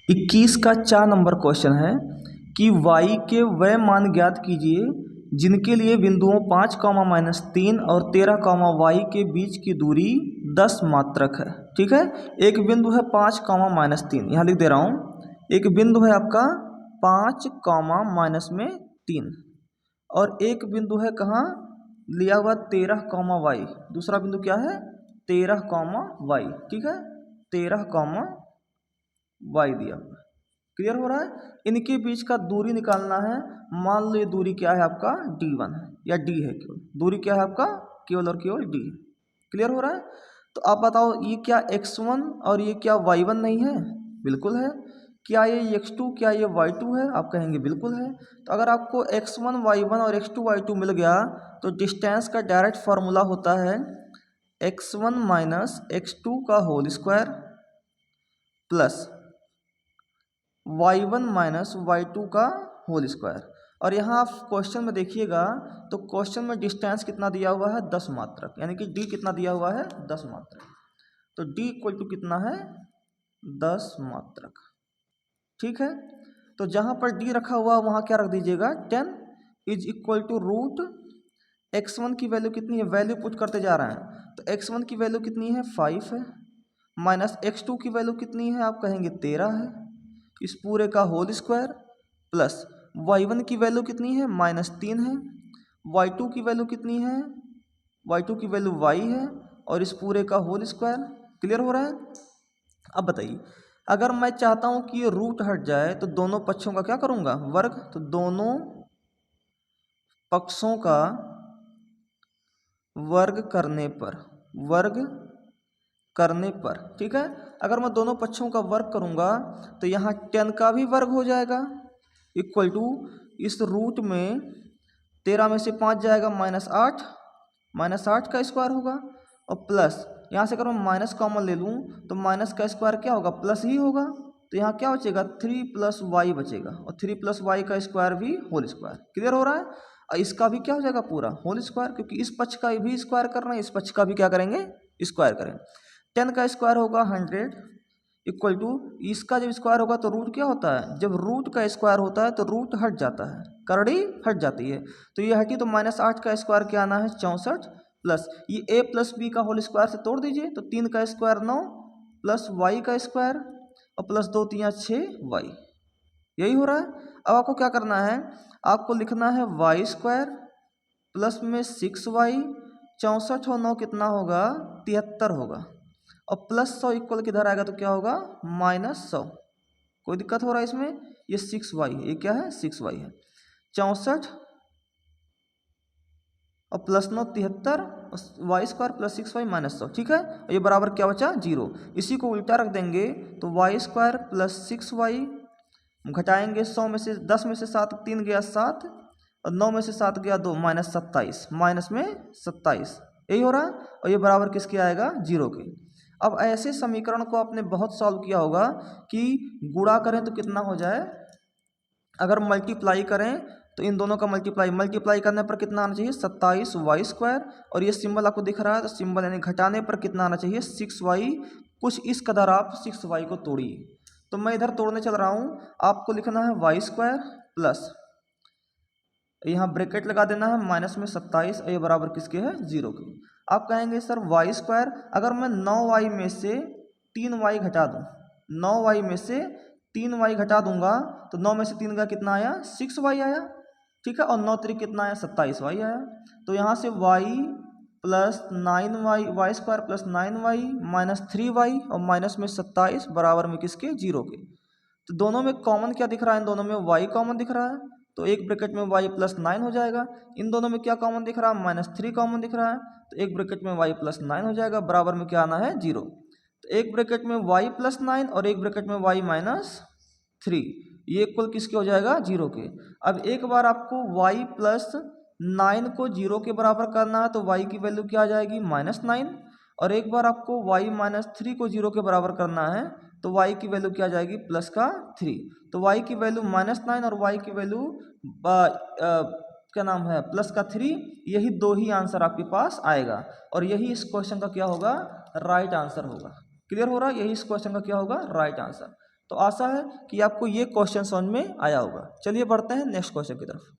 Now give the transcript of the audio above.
21 का 4 number question है कि y के वह मान ज्ञात कीजिए जिनके लिए बिंदुओं 5, -3 और 13, y के बीच की दूरी 10 मात्रक है। ठीक है, एक बिंदु है 5, -3, यहाँ लिख दे रहा हूँ। एक बिंदु है आपका 5, -3 और एक बिंदु है कहाँ लिया हुआ 13, y। दूसरा बिंदु क्या है 13, y। ठीक है, 13, y दिया हुआ। क्लियर हो रहा है। इनके बीच का दूरी निकालना है। मान लो ये दूरी क्या है आपका d1 है या d है, केवल दूरी क्या है आपका केवल और केवल d है। क्लियर हो रहा है। तो आप बताओ ये क्या x1 और ये क्या y1 नहीं है? बिल्कुल है। क्या ये x2 क्या ये y2 है? आप कहेंगे बिल्कुल है। तो अगर आपको x1 y1 और x2 y2 मिल गया तो डिस्टेंस का डायरेक्ट फार्मूला होता है x1 - x2 का whole square plus y1 - y2 का होल स्क्वायर। और यहाँ आप क्वेश्चन में देखिएगा तो क्वेश्चन में डिस्टेंस कितना दिया हुआ है 10 मात्रक, यानी कि d कितना दिया हुआ है 10 मात्रक। तो d इक्वल टू कितना है 10 मात्रक। ठीक है, तो जहाँ पर d रखा हुआ वहाँ क्या रख दीजिएगा 10 is equal to root x1 की वैल्यू कितनी है, वैल्यू पुट करते जा रहे हैं। तो x1 की वैल्यू कितनी है 5 है, माइनस x2 की वैल्यू कितनी है आप कहेंगे 13 है, इस पूरे का होल स्क्वायर प्लस y1 की वैल्यू कितनी है -3 है, y2 की वैल्यू कितनी है, y2 की वैल्यू y है और इस पूरे का होल स्क्वायर। क्लियर हो रहा है। अब बताइए अगर मैं चाहता हूं कि ये रूट हट जाए तो दोनों पक्षों का क्या करूंगा वर्ग। तो दोनों पक्षों का वर्ग करने पर ठीक है, अगर मैं दोनों पक्षों का वर्ग करूंगा तो यहाँ 10 का भी वर्ग हो जाएगा इक्वल टू इस रूट में 13 में से 5 जाएगा -8, -8 का स्क्वायर होगा और प्लस यहाँ से अगर मैं माइनस कॉमन ले लूँ तो माइनस का स्क्वायर क्या होगा प्लस ही होगा। तो यहाँ क्या बचेगा 3 + y बचेगा और 3 + y का स्क्वायर भी होल स्क्वायर। क्लियर हो रहा है। और इसका भी क्या हो जाएगा पूरा होल स्क्वायर, क्योंकि इस पक्ष का भी स्क्वायर करना है, इस पक्ष का भी क्या करेंगे स्क्वायर करेंगे। 10 का स्क्वायर होगा 100 इक्वल टू इसका जब स्क्वायर होगा तो रूट क्या होता है, जब रूट का स्क्वायर होता है तो रूट हट जाता है, करड़ी हट जाती है। तो ये हटी तो -8 का स्क्वायर क्या आना है 64 प्लस ये a + b का होल स्क्वायर से तोड़ दीजिए तो 3 का स्क्वायर 9 प्लस y का स्क्वायर और प्लस 2 3 6y। यही हो रहा है। अब आपको क्या करना है, आपको लिखना है y² प्लस में 6y, 64 और 9 कितना होगा 73 होगा और प्लस 100 इक्वल किधर आएगा तो क्या होगा -100। कोई दिक्कत हो रहा है इसमें, ये 6y है, ये क्या है 6y है। 64 और प्लस 9 73 y² प्लस 6y -100। ठीक है, और ये बराबर क्या बचा 0। इसी को उल्टा रख देंगे तो y² प्लस 6y घटाएंगे 100 में से 10 में से 7 3 गया 7 और 9 में से 7 गया 2 -27 माइनस में 27। यही हो रहा है और ये बराबर किसके आएगा 0 के। अब ऐसे समीकरण को आपने बहुत सॉल्व किया होगा कि गुणा करें तो कितना हो जाए, अगर मल्टीप्लाई करें तो इन दोनों का मल्टीप्लाई करने पर कितना आना चाहिए 27y² और ये सिंबल आपको दिख रहा है तो सिंबल यानी घटाने पर कितना आना चाहिए 6y। कुछ इस कदर आप 6y को तोड़िए। तो मैं इधर तोड़ने चल रहा हूँ, आपको लिखना है y² प्लस यहाँ ब्रैकेट लगा देना है माइनस में 27 और ये बराबर किसके है 0 के। आप कहेंगे सर y² अगर मैं 9y में से 3y घटा दूँ, 9y में से 3y घटा दूंगा तो 9 में से 3 का कितना आया 6y आया। ठीक है, और 9 3 कितना आया 27y आया। तो यहाँ से y plus 9y y² plus 9y minus 3y और माइनस में 27 बराबर में किसके 0 के। तो दोनों में कॉमन क्या दिख रहा है, इन दोनों में y कॉमन दिख रहा है तो एक ब्रैकेट में y प्लस 9 हो जाएगा। इन दोनों में क्या कॉमन दिख रहा है -3 कॉमन दिख रहा है तो एक ब्रैकेट में y प्लस 9 हो जाएगा, बराबर में क्या आना है 0। तो एक ब्रैकेट में y प्लस 9 और एक ब्रैकेट में y -3, ये इक्वल किसके हो जाएगा 0 के। अब एक बार आपको y प्लस 9 को 0 के बराबर करना है तो y की वैल्यू क्या आ जाएगी -9 और एक बार आपको y -3 को 0 के बराबर करना है तो y की वैल्यू क्या आ जाएगी प्लस का 3। तो y की वैल्यू -9 और y की वैल्यू क्या नाम है प्लस का 3, यही दो ही आंसर आपके पास आएगा और यही इस क्वेश्चन का क्या होगा राइट आंसर होगा। क्लियर हो रहा है, यही इस क्वेश्चन का क्या होगा राइट आंसर। तो आशा है कि आपको ये क्वेश्चन समझ में आया होगा। चलिए बढ़ते हैं नेक्स्ट क्वेश्चन की तरफ।